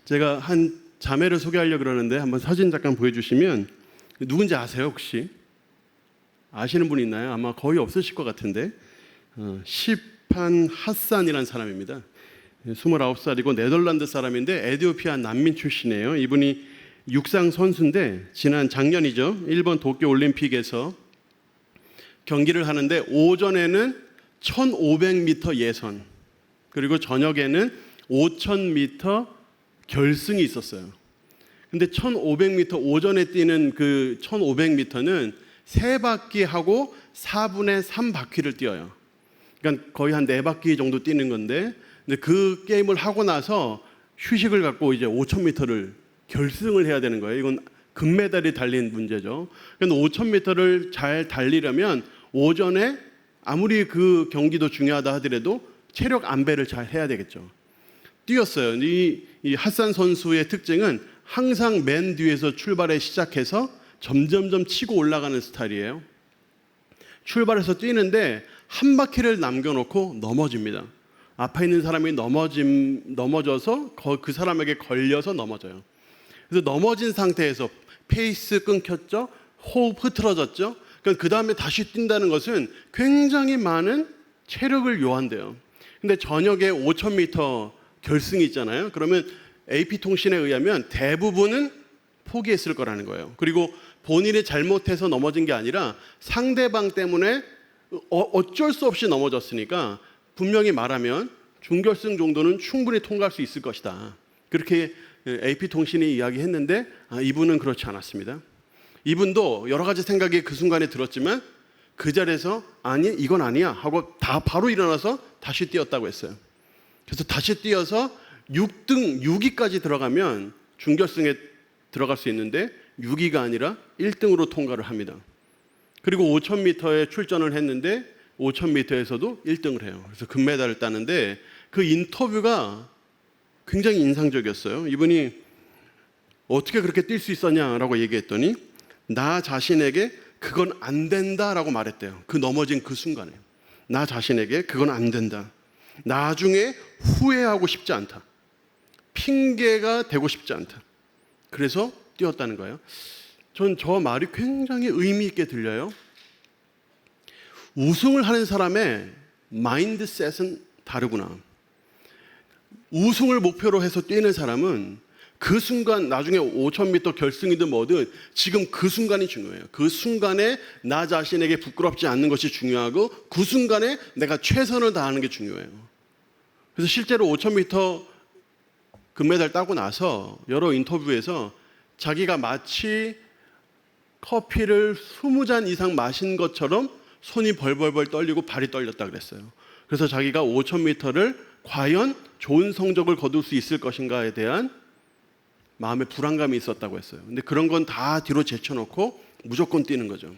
제가 한 자매를 소개하려고 그러는데 한번 사진 잠깐 보여주시면 누군지 아세요 혹시? 아시는 분 있나요? 아마 거의 없으실 것 같은데 시판 하산이라는 사람입니다. 29살이고 네덜란드 사람인데 에티오피아 난민 출신이에요. 이분이 육상 선수인데 지난 작년이죠. 일본 도쿄올림픽에서 경기를 하는데 오전에는 1500m 예선 그리고 저녁에는 5000m 결승이 있었어요. 근데 1500m 오전에 뛰는 그 1500m는 3바퀴 하고 4분의 3바퀴를 뛰어요. 그러니까 거의 한 4바퀴 정도 뛰는 건데, 근데 그 게임을 하고 나서 휴식을 갖고 이제 5000m를 결승을 해야 되는 거예요. 이건 금메달이 달린 문제죠. 그런데 5000m를 잘 달리려면 오전에 아무리 그 경기도 중요하다 하더라도 체력 안배를 잘 해야 되겠죠. 뛰었어요. 이 핫산 선수의 특징은 항상 맨 뒤에서 출발에 시작해서 점점점 치고 올라가는 스타일이에요. 출발해서 뛰는데 한 바퀴를 남겨놓고 넘어집니다. 앞에 있는 사람이 넘어져서 그 사람에게 걸려서 넘어져요. 그래서 넘어진 상태에서 페이스 끊겼죠. 호흡 흐트러졌죠. 그 다음에 다시 뛴다는 것은 굉장히 많은 체력을 요한대요. 근데 저녁에 5000m 결승이 있잖아요. 그러면 AP통신에 의하면 대부분은 포기했을 거라는 거예요. 그리고 본인이 잘못해서 넘어진 게 아니라 상대방 때문에 어쩔 수 없이 넘어졌으니까 분명히 말하면 준결승 정도는 충분히 통과할 수 있을 것이다. 그렇게 AP통신이 이야기했는데 이분은 그렇지 않았습니다. 이분도 여러 가지 생각이 그 순간에 들었지만 그 자리에서 아니 이건 아니야 하고 다 바로 일어나서 다시 뛰었다고 했어요. 그래서 다시 뛰어서 6등 6위까지 들어가면 준결승에 들어갈 수 있는데 6위가 아니라 1등으로 통과를 합니다. 그리고 5000m에 출전을 했는데 5000m에서도 1등을 해요. 그래서 금메달을 따는데 그 인터뷰가 굉장히 인상적이었어요. 이분이 어떻게 그렇게 뛸 수 있었냐라고 얘기했더니 나 자신에게 그건 안 된다라고 말했대요. 그 넘어진 그 순간에 나 자신에게 그건 안 된다. 나중에 후회하고 싶지 않다. 핑계가 되고 싶지 않다. 그래서 뛰었다는 거예요. 전 저 말이 굉장히 의미 있게 들려요. 우승을 하는 사람의 마인드셋은 다르구나. 우승을 목표로 해서 뛰는 사람은 그 순간 나중에 5000m 결승이든 뭐든 지금 그 순간이 중요해요. 그 순간에 나 자신에게 부끄럽지 않는 것이 중요하고 그 순간에 내가 최선을 다하는 게 중요해요. 그래서 실제로 5000m 금메달 따고 나서 여러 인터뷰에서 자기가 마치 커피를 20잔 이상 마신 것처럼 손이 벌벌벌 떨리고 발이 떨렸다 그랬어요. 그래서 자기가 5000m를 과연 좋은 성적을 거둘 수 있을 것인가에 대한 마음의 불안감이 있었다고 했어요. 근데 그런 건 다 뒤로 제쳐놓고 무조건 뛰는 거죠.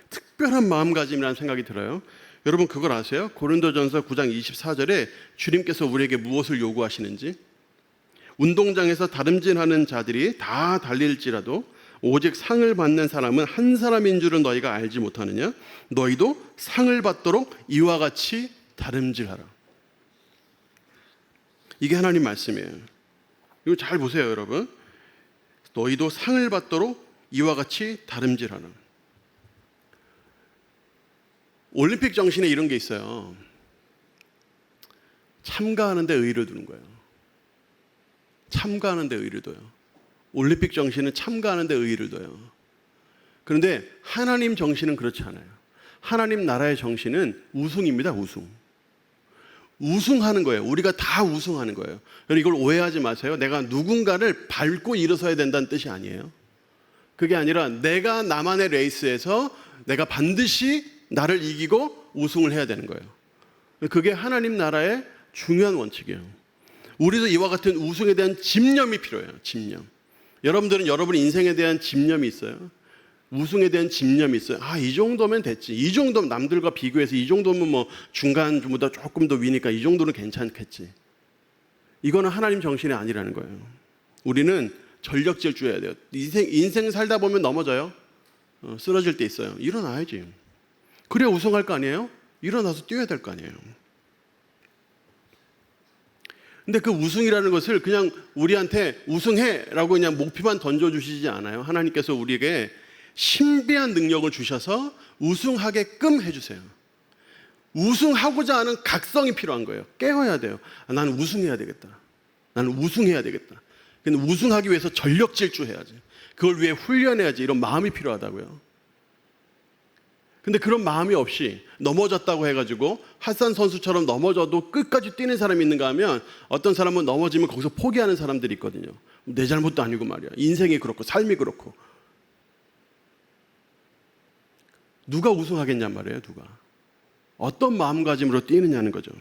특별한 마음가짐이라는 생각이 들어요. 여러분 그걸 아세요? 고린도전서 9장 24절에 주님께서 우리에게 무엇을 요구하시는지, 운동장에서 다름질하는 자들이 다 달릴지라도 오직 상을 받는 사람은 한 사람인 줄은 너희가 알지 못하느냐? 너희도 상을 받도록 이와 같이 다름질하라. 이게 하나님 말씀이에요. 이거 잘 보세요, 여러분. 너희도 상을 받도록 이와 같이 다름질하라. 올림픽 정신에 이런 게 있어요. 참가하는데 의의를 두는 거예요. 참가하는데 의의를 둬요. 올림픽 정신은 참가하는데 의의를 둬요. 그런데 하나님 정신은 그렇지 않아요. 하나님 나라의 정신은 우승입니다. 우승하는 거예요. 우리가 다 우승하는 거예요. 이걸 오해하지 마세요. 내가 누군가를 밟고 일어서야 된다는 뜻이 아니에요. 그게 아니라 내가 나만의 레이스에서 내가 반드시 나를 이기고 우승을 해야 되는 거예요. 그게 하나님 나라의 중요한 원칙이에요. 우리도 이와 같은 우승에 대한 집념이 필요해요. 집념. 여러분들은 여러분의 인생에 대한 집념이 있어요. 우승에 대한 집념이 있어요. 이 정도면 됐지. 이 정도면 남들과 비교해서 이 정도면 뭐 중간보다 조금 더 위니까 이 정도는 괜찮겠지. 이거는 하나님 정신이 아니라는 거예요. 우리는 전력 질주해야 돼요. 인생 살다 보면 넘어져요. 쓰러질 때 있어요. 일어나야지. 그래야 우승할 거 아니에요? 일어나서 뛰어야 될 거 아니에요. 근데 그 우승이라는 것을 그냥 우리한테 우승해라고 그냥 목표만 던져주시지 않아요. 하나님께서 우리에게 신비한 능력을 주셔서 우승하게끔 해주세요. 우승하고자 하는 각성이 필요한 거예요. 깨어야 돼요. 나는 우승해야 되겠다. 나는 우승해야 되겠다. 근데 우승하기 위해서 전력 질주해야지. 그걸 위해 훈련해야지. 이런 마음이 필요하다고요. 근데 그런 마음이 없이 넘어졌다고 해가지고 핫산 선수처럼 넘어져도 끝까지 뛰는 사람이 있는가 하면 어떤 사람은 넘어지면 거기서 포기하는 사람들이 있거든요. 내 잘못도 아니고 말이야. 인생이 그렇고 삶이 그렇고. 누가 우승하겠냔 말이에요. 누가. 어떤 마음가짐으로 뛰느냐는 거죠.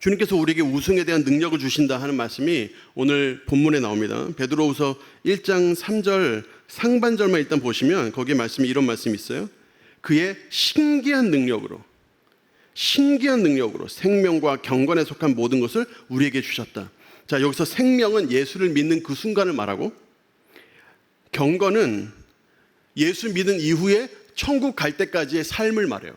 주님께서 우리에게 우승에 대한 능력을 주신다 하는 말씀이 오늘 본문에 나옵니다. 베드로후서 1장 3절 상반절만 일단 보시면 거기에 말씀이 이런 말씀이 있어요. 그의 신기한 능력으로 생명과 경건에 속한 모든 것을 우리에게 주셨다. 자, 여기서 생명은 예수를 믿는 그 순간을 말하고, 경건은 예수 믿은 이후에 천국 갈 때까지의 삶을 말해요.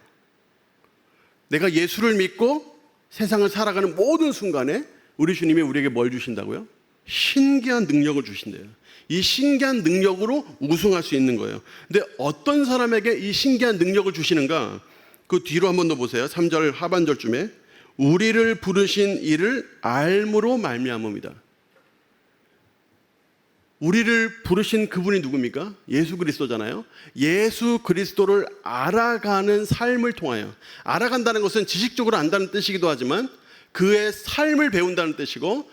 내가 예수를 믿고 세상을 살아가는 모든 순간에 우리 주님이 우리에게 뭘 주신다고요? 신기한 능력을 주신대요. 이 신기한 능력으로 우승할 수 있는 거예요. 근데 어떤 사람에게 이 신기한 능력을 주시는가? 그 뒤로 한번 더 보세요. 3절 하반절쯤에 우리를 부르신 이를 알므로 말미암음이다. 우리를 부르신 그분이 누굽니까? 예수 그리스도잖아요. 예수 그리스도를 알아가는 삶을 통하여, 알아간다는 것은 지식적으로 안다는 뜻이기도 하지만 그의 삶을 배운다는 뜻이고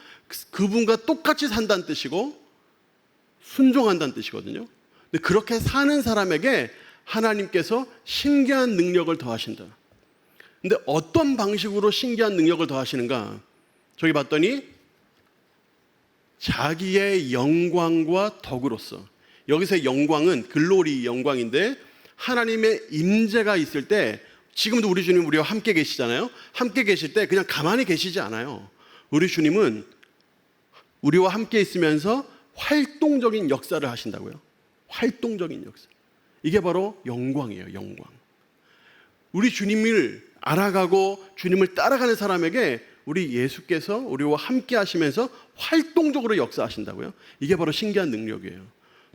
그분과 똑같이 산다는 뜻이고 순종한다는 뜻이거든요. 근데 그렇게 사는 사람에게 하나님께서 신기한 능력을 더하신다. 근데 어떤 방식으로 신기한 능력을 더하시는가? 저기 봤더니 자기의 영광과 덕으로서, 여기서의 영광은 글로리 영광인데 하나님의 임재가 있을 때, 지금도 우리 주님 우리와 함께 계시잖아요. 함께 계실 때 그냥 가만히 계시지 않아요. 우리 주님은 우리와 함께 있으면서 활동적인 역사를 하신다고요. 활동적인 역사. 이게 바로 영광이에요. 영광. 우리 주님을 알아가고 주님을 따라가는 사람에게 우리 예수께서 우리와 함께 하시면서 활동적으로 역사하신다고요. 이게 바로 신기한 능력이에요.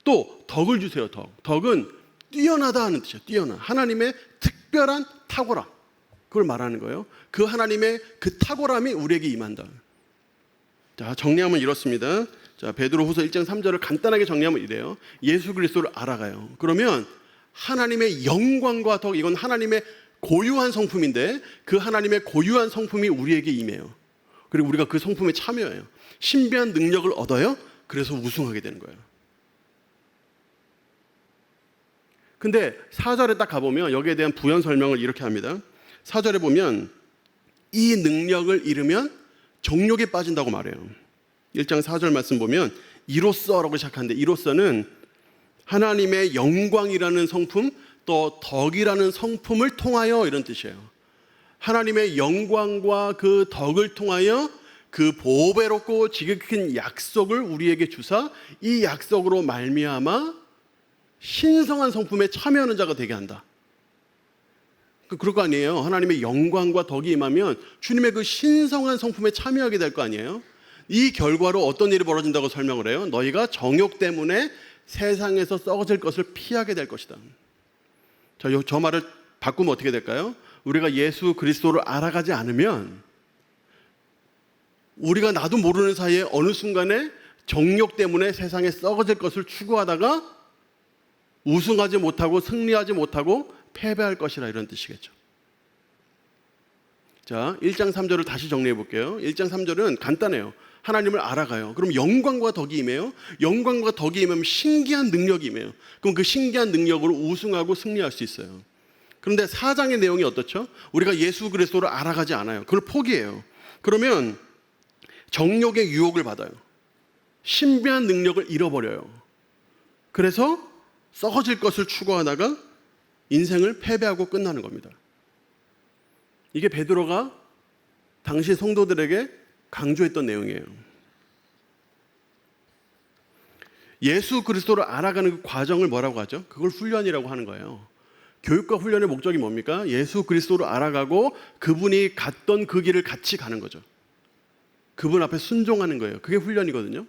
또 덕을 주세요. 덕은 뛰어나다 하는 뜻이에요. 뛰어나. 하나님의 특별한 탁월함, 그걸 말하는 거예요. 그 하나님의 그 탁월함이 우리에게 임한다. 자, 정리하면 이렇습니다. 자, 베드로후서 1장 3절을 간단하게 정리하면 이래요. 예수 그리스도를 알아가요. 그러면 하나님의 영광과 덕, 이건 하나님의 고유한 성품인데 그 하나님의 고유한 성품이 우리에게 임해요. 그리고 우리가 그 성품에 참여해요. 신비한 능력을 얻어요. 그래서 우승하게 되는 거예요. 근데 4절에 딱 가보면 여기에 대한 부연 설명을 이렇게 합니다. 4절에 보면 이 능력을 잃으면 정욕에 빠진다고 말해요. 1장 4절 말씀 보면 이로써라고 시작하는데, 이로써는 하나님의 영광이라는 성품, 또 덕이라는 성품을 통하여, 이런 뜻이에요. 하나님의 영광과 그 덕을 통하여 그 보배롭고 지극히 약속을 우리에게 주사 이 약속으로 말미암아 신성한 성품에 참여하는 자가 되게 한다. 그럴 거 아니에요. 하나님의 영광과 덕이 임하면 주님의 그 신성한 성품에 참여하게 될 거 아니에요. 이 결과로 어떤 일이 벌어진다고 설명을 해요? 너희가 정욕 때문에 세상에서 썩어질 것을 피하게 될 것이다. 저 말을 바꾸면 어떻게 될까요? 우리가 예수 그리스도를 알아가지 않으면 우리가 나도 모르는 사이에 어느 순간에 정욕 때문에 세상에 썩어질 것을 추구하다가 우승하지 못하고 승리하지 못하고 패배할 것이라, 이런 뜻이겠죠. 자, 1장 3절을 다시 정리해 볼게요. 1장 3절은 간단해요. 하나님을 알아가요. 그럼 영광과 덕이 임해요. 영광과 덕이 임하면 신기한 능력이 임해요. 그럼 그 신기한 능력으로 우승하고 승리할 수 있어요. 그런데 4장의 내용이 어떻죠? 우리가 예수 그리스도를 알아가지 않아요. 그걸 포기해요. 그러면 정욕의 유혹을 받아요. 신비한 능력을 잃어버려요. 그래서 썩어질 것을 추구하다가 인생을 패배하고 끝나는 겁니다. 이게 베드로가 당시 성도들에게 강조했던 내용이에요. 예수 그리스도를 알아가는 그 과정을 뭐라고 하죠? 그걸 훈련이라고 하는 거예요. 교육과 훈련의 목적이 뭡니까? 예수 그리스도를 알아가고 그분이 갔던 그 길을 같이 가는 거죠. 그분 앞에 순종하는 거예요. 그게 훈련이거든요.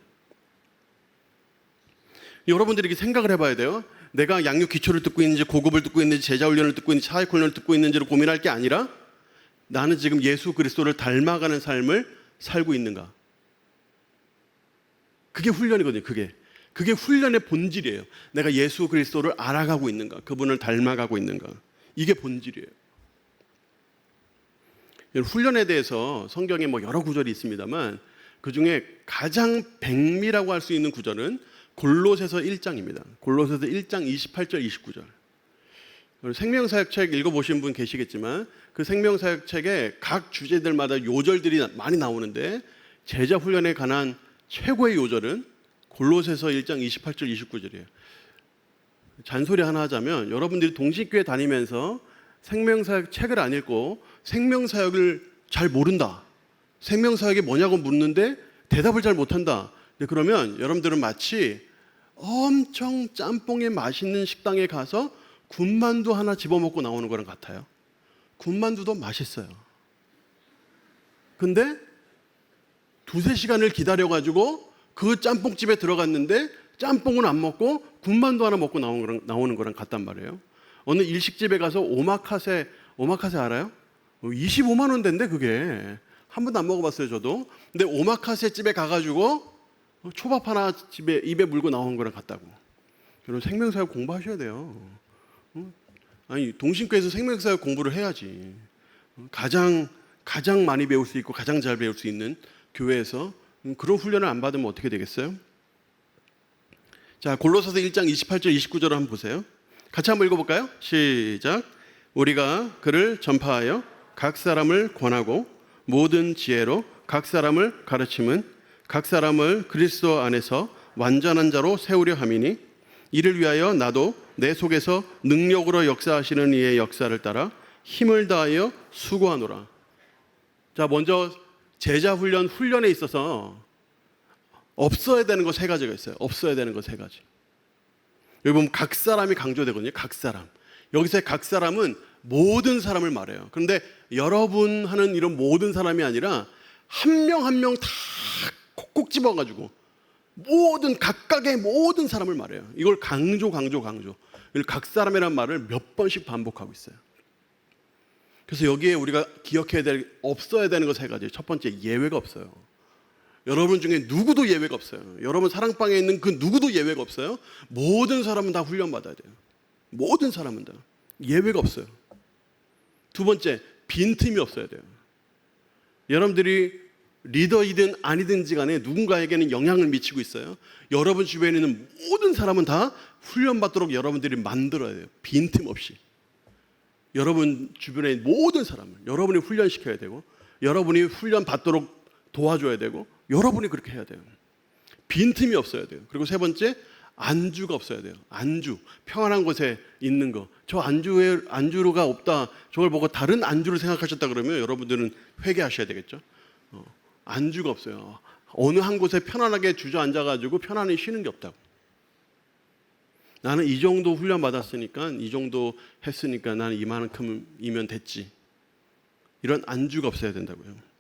여러분들이 이렇게 생각을 해봐야 돼요. 내가 양육 기초를 듣고 있는지, 고급을 듣고 있는지, 제자 훈련을 듣고 있는지, 사회 훈련을 듣고 있는지를 고민할 게 아니라 나는 지금 예수 그리스도를 닮아가는 삶을 살고 있는가. 그게 훈련이거든요. 그게 훈련의 본질이에요. 내가 예수 그리스도를 알아가고 있는가, 그분을 닮아가고 있는가. 이게 본질이에요. 훈련에 대해서 성경에 여러 구절이 있습니다만 그 중에 가장 백미라고 할 수 있는 구절은 골로새서 1장입니다. 골로새서 1장 28절 29절. 생명사역책 읽어보신 분 계시겠지만 그 생명사역책에 각 주제들마다 요절들이 많이 나오는데 제자 훈련에 관한 최고의 요절은 골로새서 1장 28절 29절이에요. 잔소리 하나 하자면 여러분들이 동식교회 다니면서 생명사역 책을 안 읽고 생명사역을 잘 모른다. 생명사역이 뭐냐고 묻는데 대답을 잘 못한다. 그러면 여러분들은 마치 엄청 짬뽕에 맛있는 식당에 가서 군만두 하나 집어먹고 나오는 거랑 같아요. 군만두도 맛있어요. 근데 두세 시간을 기다려가지고 그 짬뽕집에 들어갔는데 짬뽕은 안 먹고 군만두 하나 먹고 나오는 거랑 같단 말이에요. 어느 일식집에 가서 오마카세 알아요? 25만 원대인데 그게 한 번도 안 먹어봤어요 저도. 근데 오마카세 집에 가가지고 초밥 하나 집에 입에 물고 나온 거랑 같다고. 여러분 생명사역 공부하셔야 돼요. 아니 동신교에서 생명사역 공부를 해야지. 가장 많이 배울 수 있고 가장 잘 배울 수 있는 교회에서 그런 훈련을 안 받으면 어떻게 되겠어요? 자, 골로새서 1장 28절 29절을 한번 보세요. 같이 한번 읽어볼까요? 시작. 우리가 그를 전파하여 각 사람을 권하고 모든 지혜로 각 사람을 가르침은 각 사람을 그리스도 안에서 완전한 자로 세우려 함이니 이를 위하여 나도 내 속에서 능력으로 역사하시는 이의 역사를 따라 힘을 다하여 수고하노라. 자, 먼저 제자 훈련에 있어서 없어야 되는 거 세 가지가 있어요. 없어야 되는 거 세 가지. 여기 보면 각 사람이 강조되거든요. 각 사람. 여기서의 각 사람은 모든 사람을 말해요. 그런데 여러분 하는 이런 모든 사람이 아니라 한 명 한 명 다 콕콕 집어가지고 각각의 모든 사람을 말해요. 이걸 강조. 각 사람이라는 말을 몇 번씩 반복하고 있어요. 그래서 여기에 우리가 기억해야 될 없어야 되는 거 세 가지. 첫 번째, 예외가 없어요. 여러분 중에 누구도 예외가 없어요. 여러분 사랑방에 있는 그 누구도 예외가 없어요. 모든 사람은 다 훈련받아야 돼요. 모든 사람은 다. 예외가 없어요. 두 번째, 빈틈이 없어야 돼요. 여러분들이 리더이든 아니든지 간에 누군가에게는 영향을 미치고 있어요. 여러분 주변에 있는 모든 사람은 다 훈련받도록 여러분들이 만들어야 돼요. 빈틈 없이. 여러분 주변에 있는 모든 사람을 여러분이 훈련시켜야 되고 여러분이 훈련받도록 도와줘야 되고 여러분이 그렇게 해야 돼요. 빈틈이 없어야 돼요. 그리고 세 번째, 안주가 없어야 돼요. 안주, 평안한 곳에 있는 거. 저 안주가 없다. 저걸 보고 다른 안주를 생각하셨다 그러면 여러분들은 회개하셔야 되겠죠. 안주가 없어요. 어느 한 곳에 편안하게 주저앉아가지고 편안히 쉬는 게 없다고. 나는 이 정도 훈련 받았으니까, 이 정도 했으니까 나는 이만큼이면 됐지. 이런 안주가 없어야 된다고요.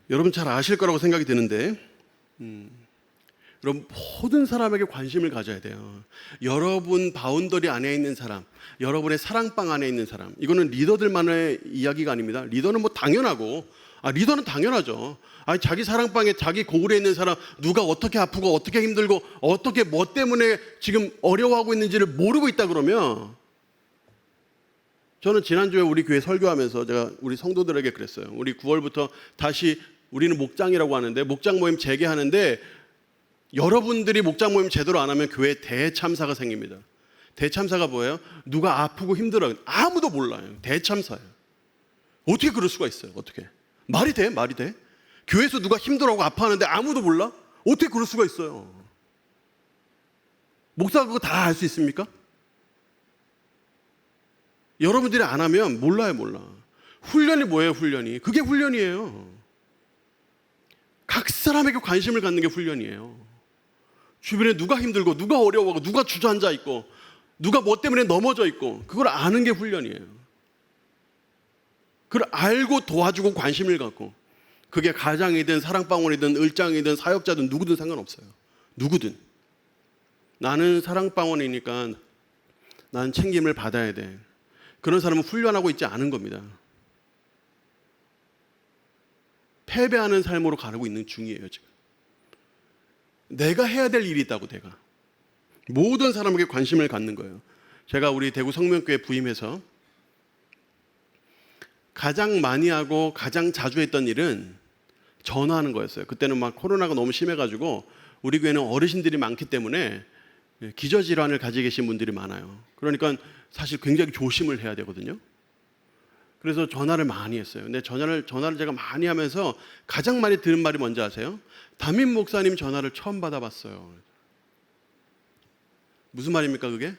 여러분 잘 아실 거라고 생각이 드는데, 여러분 모든 사람에게 관심을 가져야 돼요. 여러분 바운더리 안에 있는 사람, 여러분의 사랑방 안에 있는 사람, 이거는 리더들만의 이야기가 아닙니다. 리더는 당연하고, 리더는 당연하죠. 자기 사랑방에 자기 고울에 있는 사람, 누가 어떻게 아프고 어떻게 힘들고 어떻게 뭐 때문에 지금 어려워하고 있는지를 모르고 있다 그러면, 저는 지난주에 우리 교회 설교하면서 제가 우리 성도들에게 그랬어요. 우리 9월부터 다시 우리는 목장이라고 하는데, 목장 모임 재개하는데 여러분들이 목장 모임 제대로 안 하면 교회에 대참사가 생깁니다. 대참사가 뭐예요? 누가 아프고 힘들어요. 아무도 몰라요. 대참사예요. 어떻게 그럴 수가 있어요? 어떻게? 말이 돼? 교회에서 누가 힘들어하고 아파하는데 아무도 몰라? 어떻게 그럴 수가 있어요? 목사가 그거 다 알 수 있습니까? 여러분들이 안 하면 몰라. 훈련이 뭐예요, 훈련이? 그게 훈련이에요. 각 사람에게 관심을 갖는 게 훈련이에요. 주변에 누가 힘들고, 누가 어려워하고, 누가 주저앉아 있고, 누가 뭐 때문에 넘어져 있고, 그걸 아는 게 훈련이에요. 그걸 알고 도와주고 관심을 갖고, 그게 가장이든 사랑방울이든 을장이든 사역자든 누구든 상관없어요. 누구든. 나는 사랑방울이니까 난 챙김을 받아야 돼. 그런 사람은 훈련하고 있지 않은 겁니다. 패배하는 삶으로 가고 있는 중이에요, 지금. 내가 해야 될 일이 있다고, 내가. 모든 사람에게 관심을 갖는 거예요. 제가 우리 대구 성명교회 부임해서 가장 많이 하고 가장 자주 했던 일은 전화하는 거였어요. 그때는 막 코로나가 너무 심해가지고 우리 교회는 어르신들이 많기 때문에 기저질환을 가지고 계신 분들이 많아요. 그러니까 사실 굉장히 조심을 해야 되거든요. 그래서 전화를 많이 했어요. 근데 전화를 제가 많이 하면서 가장 많이 들은 말이 뭔지 아세요? 담임 목사님 전화를 처음 받아봤어요. 무슨 말입니까 그게?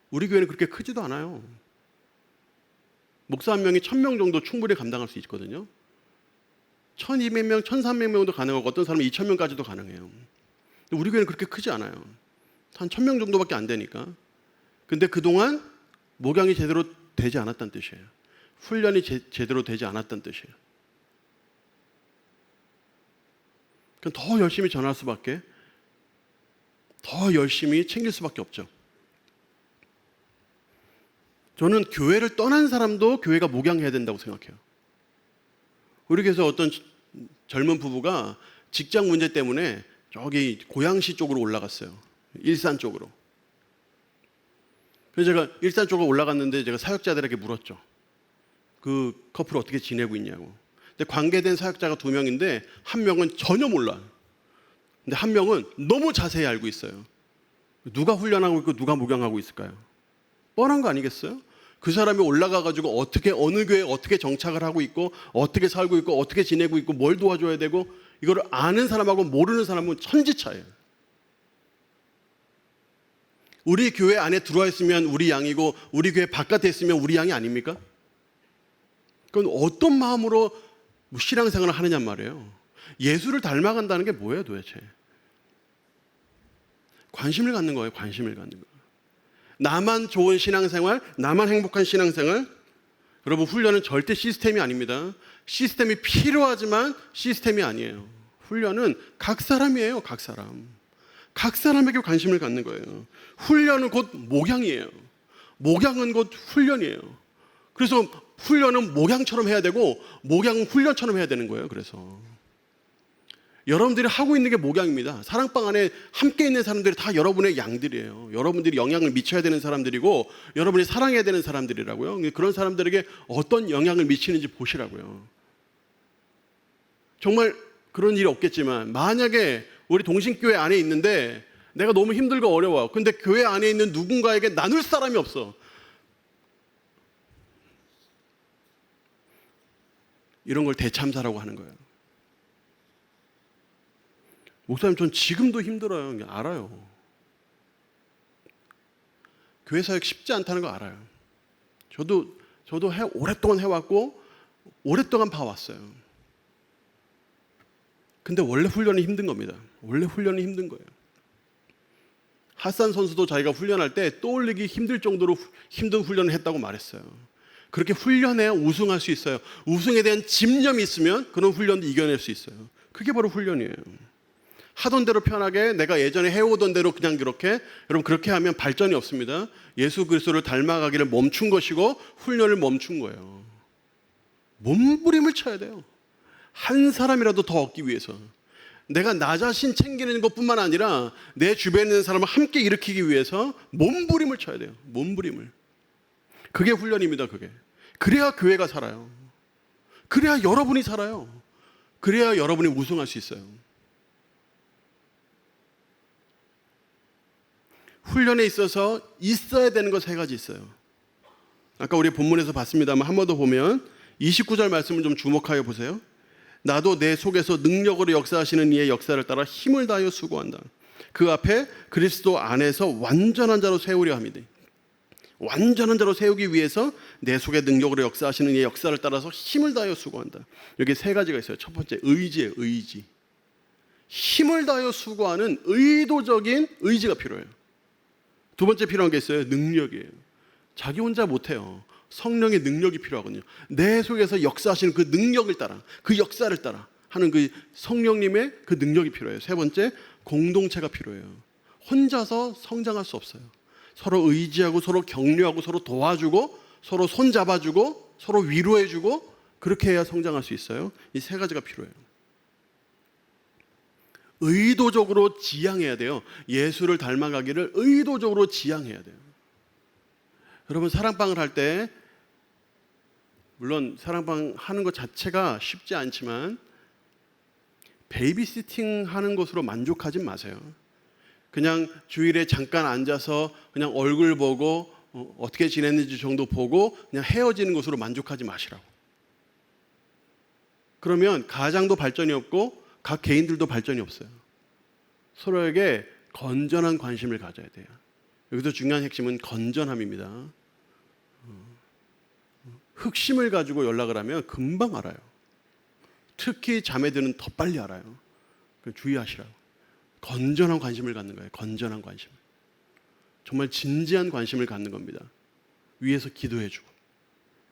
우리 교회는 그렇게 크지도 않아요. 목사 한 명이 1000명 정도 충분히 감당할 수 있거든요. 1200명, 1300명도 가능하고 어떤 사람은 2000명까지도 가능해요. 우리 교회는 그렇게 크지 않아요. 한 1000명 정도밖에 안 되니까. 근데 그동안 목양이 제대로 되지 않았다는 뜻이에요. 훈련이 제대로 되지 않았다는 뜻이에요. 그럼 더 열심히 전할 수밖에, 더 열심히 챙길 수밖에 없죠. 저는 교회를 떠난 사람도 교회가 목양해야 된다고 생각해요. 우리 교회에서 어떤 젊은 부부가 직장 문제 때문에 저기 고양시 쪽으로 올라갔어요. 일산 쪽으로. 그래서 제가 일산 쪽으로 올라갔는데 제가 사역자들에게 물었죠. 그 커플 어떻게 지내고 있냐고. 근데 관계된 사역자가 2명인데 한 명은 전혀 몰라요. 근데 한 명은 너무 자세히 알고 있어요. 누가 훈련하고 있고 누가 목양하고 있을까요? 뻔한 거 아니겠어요? 그 사람이 올라가가지고 어떻게, 어느 교회에 어떻게 정착을 하고 있고 어떻게 살고 있고 어떻게 지내고 있고 뭘 도와줘야 되고, 이거를 아는 사람하고 모르는 사람은 천지 차이예요. 우리 교회 안에 들어와 있으면 우리 양이고 우리 교회 바깥에 있으면 우리 양이 아닙니까? 그건 어떤 마음으로 신앙생활을 하느냐 말이에요. 예수를 닮아간다는 게 뭐예요 도대체? 관심을 갖는 거예요. 관심을 갖는 거예요. 나만 좋은 신앙생활, 나만 행복한 신앙생활. 여러분, 훈련은 절대 시스템이 아닙니다. 시스템이 필요하지만 시스템이 아니에요. 훈련은 각 사람이에요. 각 사람. 각 사람에게 관심을 갖는 거예요. 훈련은 곧 목양이에요. 목양은 곧 훈련이에요. 그래서 훈련은 목양처럼 해야 되고 목양은 훈련처럼 해야 되는 거예요. 그래서 여러분들이 하고 있는 게 목양입니다. 사랑방 안에 함께 있는 사람들이 다 여러분의 양들이에요. 여러분들이 영향을 미쳐야 되는 사람들이고 여러분이 사랑해야 되는 사람들이라고요. 그런 사람들에게 어떤 영향을 미치는지 보시라고요. 정말 그런 일이 없겠지만 만약에 우리 동신교회 안에 있는데 내가 너무 힘들고 어려워. 근데 교회 안에 있는 누군가에게 나눌 사람이 없어. 이런 걸 대참사라고 하는 거예요. 목사님, 전 지금도 힘들어요. 알아요. 교회 사역 쉽지 않다는 거 알아요. 저도 오랫동안 해왔고 오랫동안 봐왔어요. 근데 원래 훈련이 힘든 겁니다. 원래 훈련이 힘든 거예요. 핫산 선수도 자기가 훈련할 때 떠올리기 힘들 정도로 힘든 훈련을 했다고 말했어요. 그렇게 훈련해야 우승할 수 있어요. 우승에 대한 집념이 있으면 그런 훈련도 이겨낼 수 있어요. 그게 바로 훈련이에요. 하던 대로 편하게 내가 예전에 해오던 대로 그냥 그렇게, 여러분 그렇게 하면 발전이 없습니다. 예수 그리스도를 닮아가기를 멈춘 것이고 훈련을 멈춘 거예요. 몸부림을 쳐야 돼요. 한 사람이라도 더 얻기 위해서. 내가 나 자신 챙기는 것뿐만 아니라 내 주변에 있는 사람을 함께 일으키기 위해서 몸부림을 쳐야 돼요. 몸부림을. 그게 훈련입니다. 그게. 그래야 교회가 살아요. 그래야 여러분이 살아요. 그래야 여러분이 우승할 수 있어요. 훈련에 있어서 있어야 되는 거 3가지 있어요. 아까 우리 본문에서 봤습니다만 한 번 더 보면 29절 말씀을 좀 주목하여 보세요. 나도 내 속에서 능력으로 역사하시는 이의 역사를 따라 힘을 다하여 수고한다. 그 앞에 그리스도 안에서 완전한 자로 세우려 합니다. 완전한 자로 세우기 위해서 내 속에 능력으로 역사하시는 이의 역사를 따라서 힘을 다하여 수고한다. 여기 3가지가 있어요. 첫 번째 의지예요. 의지. 힘을 다하여 수고하는 의도적인 의지가 필요해요. 두 번째 필요한 게 있어요. 능력이에요. 자기 혼자 못해요. 성령의 능력이 필요하거든요. 내 속에서 역사하시는 그 능력을 따라, 그 역사를 따라 하는 그 성령님의 그 능력이 필요해요. 세 번째, 공동체가 필요해요. 혼자서 성장할 수 없어요. 서로 의지하고 서로 격려하고 서로 도와주고 서로 손잡아주고 서로 위로해주고 그렇게 해야 성장할 수 있어요. 이 세 가지가 필요해요. 의도적으로 지향해야 돼요. 예수를 닮아가기를 의도적으로 지향해야 돼요. 여러분, 사랑방을 할 때 물론 사랑방 하는 것 자체가 쉽지 않지만 베이비시팅 하는 것으로 만족하지 마세요. 그냥 주일에 잠깐 앉아서 그냥 얼굴 보고 어떻게 지냈는지 정도 보고 그냥 헤어지는 것으로 만족하지 마시라고. 그러면 가장도 발전이 없고 각 개인들도 발전이 없어요. 서로에게 건전한 관심을 가져야 돼요. 여기서 중요한 핵심은 건전함입니다. 흑심을 가지고 연락을 하면 금방 알아요. 특히 자매들은 더 빨리 알아요. 주의하시라고. 건전한 관심을 갖는 거예요. 건전한 관심. 정말 진지한 관심을 갖는 겁니다. 위에서 기도해주고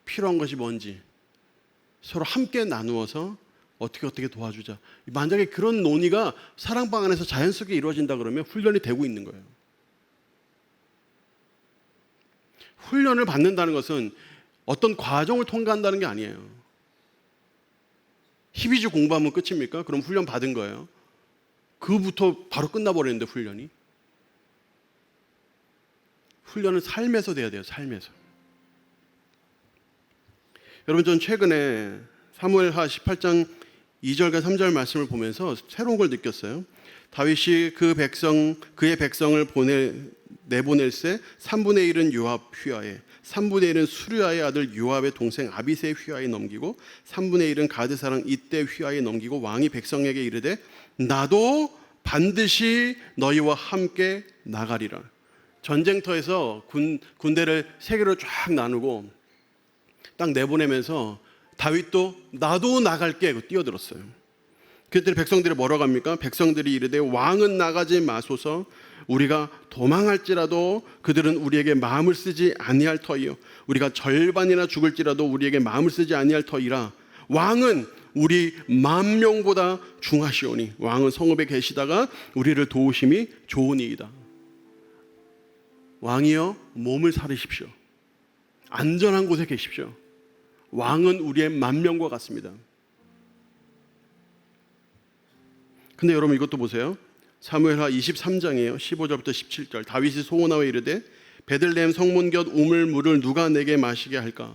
필요한 것이 뭔지 서로 함께 나누어서 어떻게 도와주자. 만약에 그런 논의가 사랑방 안에서 자연스럽게 이루어진다 그러면 훈련이 되고 있는 거예요. 훈련을 받는다는 것은 어떤 과정을 통과한다는 게 아니에요. 히비주 공부하면 끝입니까? 그럼 훈련 받은 거예요. 그부터 바로 끝나버리는데 훈련은 삶에서 돼야 돼요. 삶에서. 여러분, 전 최근에 사무엘하 18장 2절과 3절 말씀을 보면서 새로운 걸 느꼈어요. 다윗이 그의 백성을 내보낼세 3분의 1은 요압 휘하에, 3분의 1은 수르야의 아들 요압의 동생 아비새의 휘하에 넘기고 3분의 1은 가드 사람 이떼 휘하에 넘기고 왕이 백성에게 이르되 나도 반드시 너희와 함께 나가리라. 전쟁터에서 군대를 세 개로 쫙 나누고 딱 내보내면서 다윗도 나도 나갈게 하고 뛰어들었어요. 그때 백성들이 뭐라고 합니까? 백성들이 이르되 왕은 나가지 마소서. 우리가 도망할지라도 그들은 우리에게 마음을 쓰지 아니할 터이요 우리가 절반이나 죽을지라도 우리에게 마음을 쓰지 아니할 터이라. 왕은 우리 10,000명보다 중하시오니 왕은 성읍에 계시다가 우리를 도우심이 좋으니이다. 왕이여, 몸을 사르십시오. 안전한 곳에 계십시오. 왕은 우리의 10,000명과 같습니다. 근데 여러분, 이것도 보세요. 사무엘하 23장이에요. 15절부터 17절. 다윗이 소원하여 이르되 베들레헴 성문 곁 우물물을 누가 내게 마시게 할까?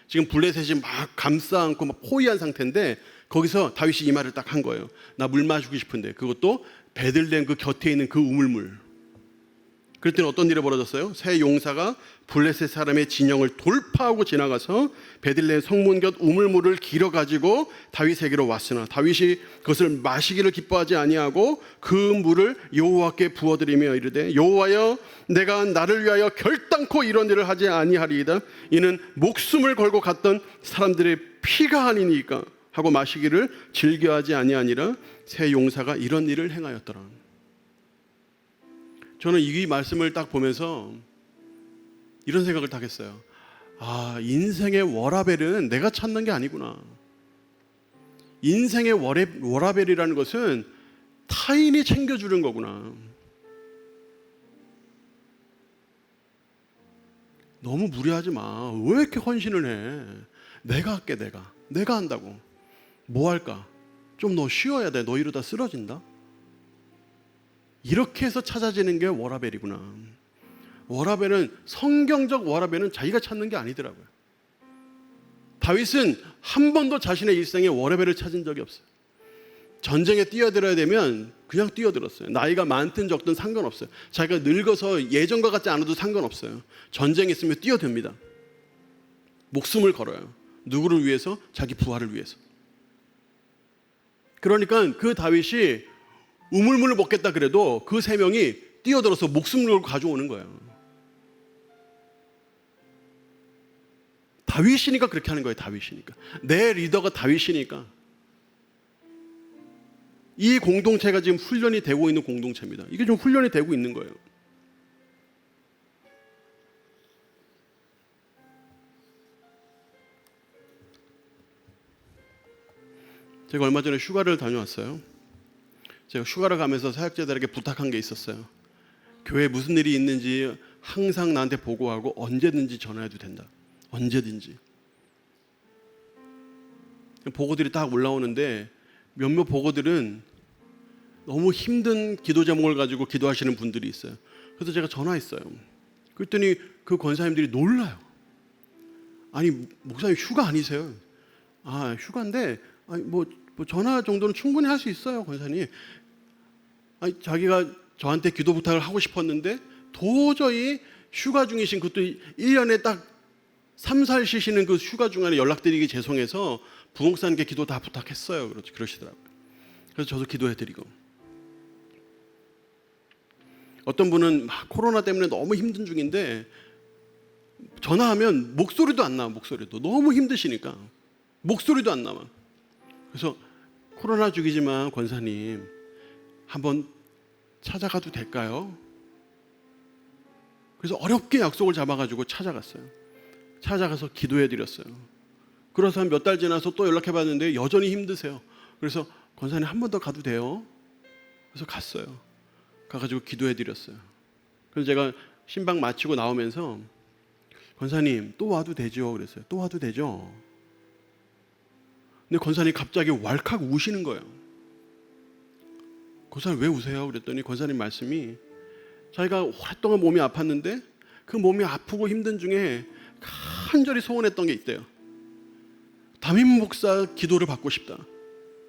지금 블레셋이 막 감싸 안고 막 포위한 상태인데 거기서 다윗이 이 말을 딱 한 거예요. 나 물 마시고 싶은데, 그것도 베들레헴 그 곁에 있는 그 우물물. 그랬더니 어떤 일이 벌어졌어요? 새 용사가 블레셋 사람의 진영을 돌파하고 지나가서 베들레헴 성문 곁 우물물을 길어가지고 다윗에게로 왔으나 다윗이 그것을 마시기를 기뻐하지 아니하고 그 물을 여호와께 부어드리며 이르되 여호와여, 내가 나를 위하여 결단코 이런 일을 하지 아니하리이다. 이는 목숨을 걸고 갔던 사람들의 피가 아니니까 하고 마시기를 즐겨하지 아니하니라. 새 용사가 이런 일을 행하였더라. 저는 이 말씀을 딱 보면서 이런 생각을 딱 했어요. 아, 인생의 워라벨은 내가 찾는 게 아니구나. 인생의 워라벨이라는 것은 타인이 챙겨주는 거구나. 너무 무리하지 마. 왜 이렇게 헌신을 해? 내가 할게. 내가 한다고. 뭐 할까? 좀 너 쉬어야 돼. 너 이러다 쓰러진다. 이렇게 해서 찾아지는 게 워라벨이구나. 워라벨은, 성경적 워라벨은 자기가 찾는 게 아니더라고요. 다윗은 한 번도 자신의 일생에 워라벨을 찾은 적이 없어요. 전쟁에 뛰어들어야 되면 그냥 뛰어들었어요. 나이가 많든 적든 상관없어요. 자기가 늙어서 예전과 같지 않아도 상관없어요. 전쟁에 있으면 뛰어듭니다. 목숨을 걸어요. 누구를 위해서? 자기 부하를 위해서. 그러니까 그 다윗이 우물물을 먹겠다 그래도 그 세 명이 뛰어들어서 목숨을 걸고 가져오는 거예요. 다윗이니까 그렇게 하는 거예요. 다윗이니까. 내 리더가 다윗이니까. 이 공동체가 지금 훈련이 되고 있는 공동체입니다. 이게 좀 훈련이 되고 있는 거예요. 제가 얼마 전에 휴가를 다녀왔어요. 제가 휴가를 가면서 사역자들에게 부탁한 게 있었어요. 교회에 무슨 일이 있는지 항상 나한테 보고하고 언제든지 전화해도 된다. 언제든지. 보고들이 딱 올라오는데 몇몇 보고들은 너무 힘든 기도 제목을 가지고 기도하시는 분들이 있어요. 그래서 제가 전화했어요. 그랬더니 그 권사님들이 놀라요. 아니, 목사님 휴가 아니세요? 아, 휴가인데 아니, 뭐 전화 정도는 충분히 할 수 있어요, 권사님. 아니, 자기가 저한테 기도 부탁을 하고 싶었는데 도저히 휴가 중이신, 그것도 1년에 딱 3, 4일 쉬시는 그 휴가 중간에 연락드리기 죄송해서 부목사님께 기도 다 부탁했어요. 그러시더라고요. 그래서 저도 기도해드리고, 어떤 분은 막 코로나 때문에 너무 힘든 중인데 전화하면 목소리도 안 나와. 목소리도 너무 힘드시니까 목소리도 안 나와. 그래서 코로나 중이지만 권사님 한번 찾아가도 될까요? 그래서 어렵게 약속을 잡아가지고 찾아갔어요. 찾아가서 기도해드렸어요. 그래서 한 몇 달 지나서 또 연락해봤는데 여전히 힘드세요. 그래서 권사님 한 번 더 가도 돼요? 그래서 갔어요. 가가지고 기도해드렸어요. 그래서 제가 신방 마치고 나오면서 권사님 또 와도 되죠? 그랬어요. 또 와도 되죠? 근데 권사님이 갑자기 왈칵 우시는 거예요. 권사님 왜 우세요? 그랬더니 권사님 말씀이 자기가 오랫동안 몸이 아팠는데 그 몸이 아프고 힘든 중에 간절히 소원했던 게 있대요. 담임 목사 기도를 받고 싶다.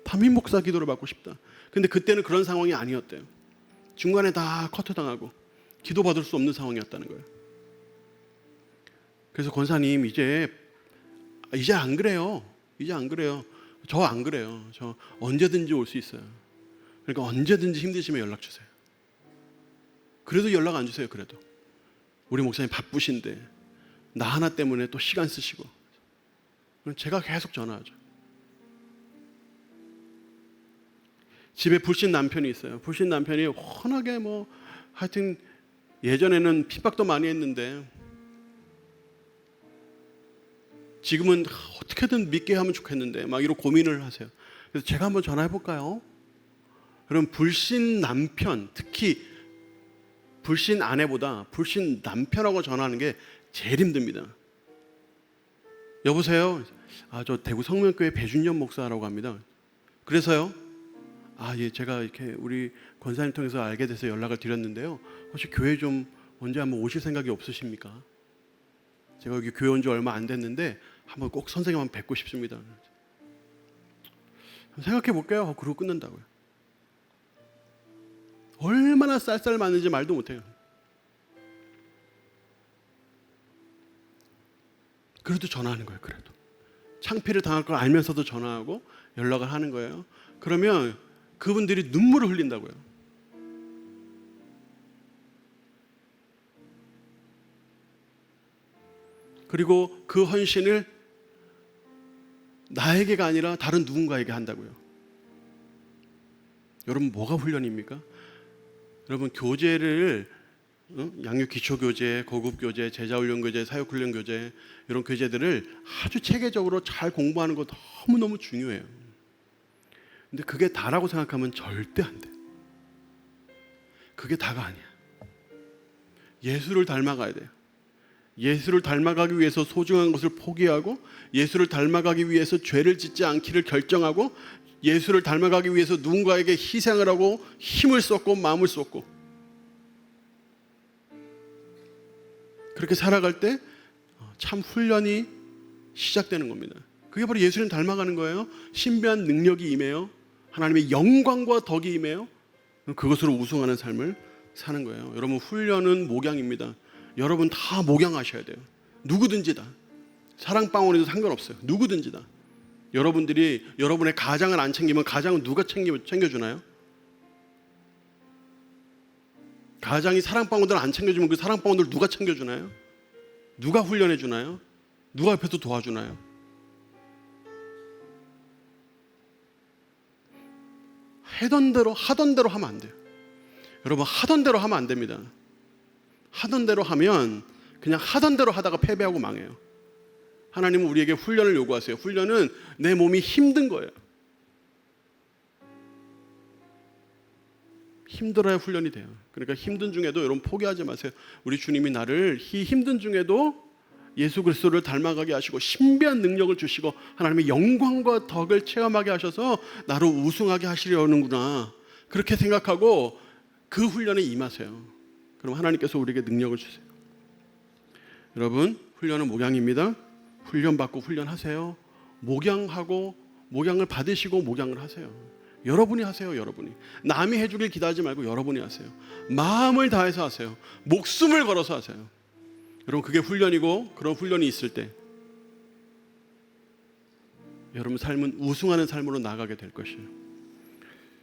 담임 목사 기도를 받고 싶다. 근데 그때는 그런 상황이 아니었대요. 중간에 다 커트당하고 기도받을 수 없는 상황이었다는 거예요. 그래서 권사님 이제 안 그래요. 이제 안 그래요. 저 안 그래요. 저 언제든지 올 수 있어요. 그러니까 언제든지 힘드시면 연락 주세요. 그래도 연락 안 주세요. 그래도 우리 목사님 바쁘신데 나 하나 때문에 또 시간 쓰시고. 그럼 제가 계속 전화하죠. 집에 불신 남편이 있어요. 불신 남편이 워낙에 하여튼 예전에는 핍박도 많이 했는데 지금은 어떻게든 믿게 하면 좋겠는데 막 이런 고민을 하세요. 그래서 제가 한번 전화해 볼까요? 그럼 불신 남편, 특히 불신 아내보다 불신 남편하고 전화하는 게 제일 힘듭니다. 여보세요? 아, 저 대구 성면교회 배준현 목사라고 합니다. 그래서요? 아, 예, 제가 이렇게 우리 권사님 통해서 알게 돼서 연락을 드렸는데요. 혹시 교회 좀 언제 한번 오실 생각이 없으십니까? 제가 여기 교회 온 지 얼마 안 됐는데 한번 꼭 선생님 한번 뵙고 싶습니다. 생각해 볼게요. 그러고 끊는다고요. 얼마나 쌀쌀 맞는지 말도 못해요. 그래도 전화하는 거예요. 그래도 창피를 당할 걸 알면서도 전화하고 연락을 하는 거예요. 그러면 그분들이 눈물을 흘린다고요. 그리고 그 헌신을 나에게가 아니라 다른 누군가에게 한다고요. 여러분 뭐가 훈련입니까? 여러분 교재를 양육 기초교재, 고급교재, 제자훈련교재, 사역훈련교재 이런 교재들을 아주 체계적으로 잘 공부하는 거 너무너무 중요해요. 근데 그게 다라고 생각하면 절대 안 돼. 그게 다가 아니야. 예수를 닮아가야 돼요. 예수를 닮아가기 위해서 소중한 것을 포기하고 예수를 닮아가기 위해서 죄를 짓지 않기를 결정하고 예수를 닮아가기 위해서 누군가에게 희생을 하고 힘을 쏟고 마음을 쏟고 그렇게 살아갈 때 참 훈련이 시작되는 겁니다. 그게 바로 예수님 닮아가는 거예요. 신비한 능력이 임해요. 하나님의 영광과 덕이 임해요. 그것으로 우승하는 삶을 사는 거예요. 여러분 훈련은 목양입니다. 여러분 다 목양하셔야 돼요. 누구든지 다. 사랑방울에도 상관없어요. 누구든지 다. 여러분들이 여러분의 가장을 안 챙기면 가장은 누가 챙겨주나요? 가장이 사랑방울들을 안 챙겨주면 그 사랑방울들 누가 챙겨주나요? 누가 훈련해 주나요? 누가 옆에서 도와주나요? 하던 대로 하면 안 돼요. 여러분 하던 대로 하면 안 됩니다. 하던 대로 하면 그냥 하던 대로 하다가 패배하고 망해요. 하나님은 우리에게 훈련을 요구하세요. 훈련은 내 몸이 힘든 거예요. 힘들어야 훈련이 돼요. 그러니까 힘든 중에도 여러분 포기하지 마세요. 우리 주님이 나를 이 힘든 중에도 예수 그리스도를 닮아가게 하시고 신비한 능력을 주시고 하나님의 영광과 덕을 체험하게 하셔서 나를 우승하게 하시려는구나. 그렇게 생각하고 그 훈련에 임하세요. 그럼 하나님께서 우리에게 능력을 주세요. 여러분, 훈련은 목양입니다. 훈련받고 훈련하세요. 목양하고 목양을 받으시고 목양을 하세요. 여러분이 하세요. 여러분이. 남이 해주길 기대하지 말고 여러분이 하세요. 마음을 다해서 하세요. 목숨을 걸어서 하세요. 여러분, 그게 훈련이고, 그런 훈련이 있을 때 여러분 삶은 우승하는 삶으로 나아가게 될 것이에요.